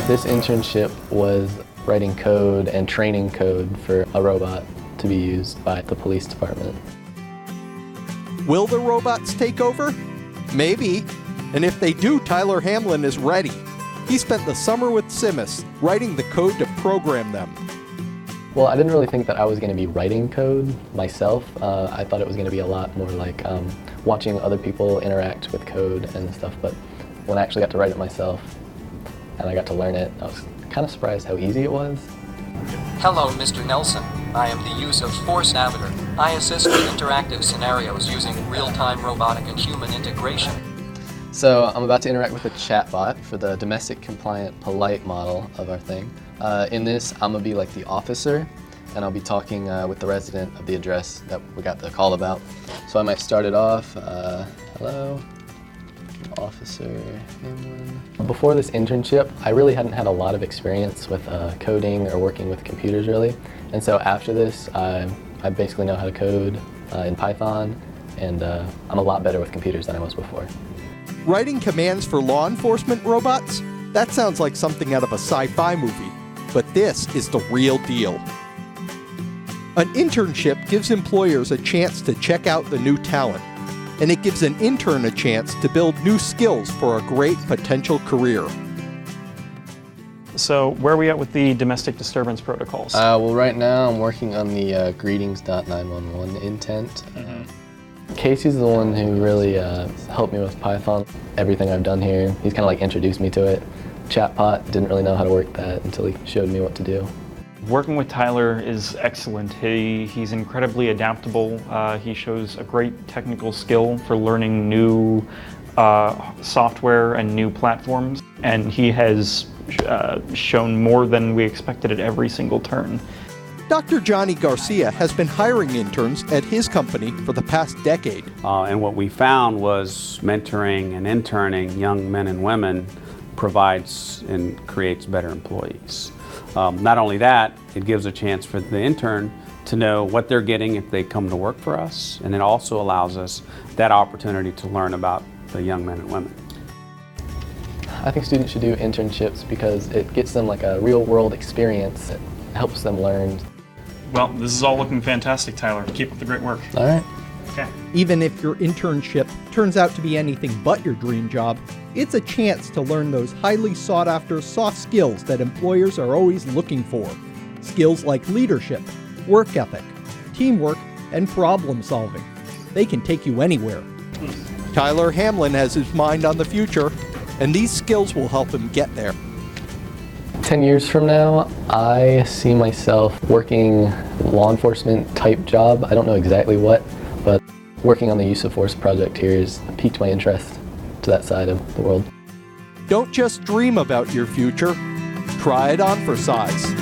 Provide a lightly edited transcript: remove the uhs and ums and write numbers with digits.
This internship was writing code and training code for a robot to be used by the police department. Will the robots take over? Maybe. And if they do, Tyler Hamlin is ready. He spent the summer with Simus, writing the code to program them. Well, I didn't really think that I was going to be writing code myself. I thought it was going to be a lot more like watching other people interact with code and stuff, but when I actually got to write it myself and I got to learn it, I was kind of surprised how easy it was. Hello, Mr. Nelson. I am the use of Force Navigator. I assist with interactive scenarios using real-time robotic and human integration. So I'm about to interact with a chatbot for the domestic compliant polite model of our thing. In this, I'm gonna be like the officer, and I'll be talking with the resident of the address that we got the call about. So I might start it off, hello, Officer Hamlin. Before this internship, I really hadn't had a lot of experience with coding or working with computers really. And so after this, I basically know how to code in Python, and I'm a lot better with computers than I was before. Writing commands for law enforcement robots? That sounds like something out of a sci-fi movie, but this is the real deal. An internship gives employers a chance to check out the new talent, and it gives an intern a chance to build new skills for a great potential career. So where are we at with the domestic disturbance protocols? Well, right now I'm working on the greetings.911 intent. Casey's the one who really helped me with Python. Everything I've done here, he's kind of like introduced me to it. Chatbot, didn't really know how to work that until he showed me what to do. Working with Tyler is excellent. He's incredibly adaptable. He shows a great technical skill for learning new software and new platforms, and he has shown more than we expected at every single turn. Dr. Johnny Garcia has been hiring interns at his company for the past decade. And what we found was mentoring and interning young men and women provides and creates better employees. Not only that, it gives a chance for the intern to know what they're getting if they come to work for us, and it also allows us that opportunity to learn about the young men and women. I think students should do internships because it gets them like a real world experience. It helps them learn. Well, this is all looking fantastic, Tyler. Keep up the great work. All right. Okay. Even if your internship turns out to be anything but your dream job, it's a chance to learn those highly sought after soft skills that employers are always looking for. Skills like leadership, work ethic, teamwork, and problem solving. They can take you anywhere. Tyler Hamlin has his mind on the future, and these skills will help him get there. 10 years from now, I see myself working law enforcement type job. I don't know exactly what, but working on the use of force project here has piqued my interest to that side of the world. Don't just dream about your future, try it on for size.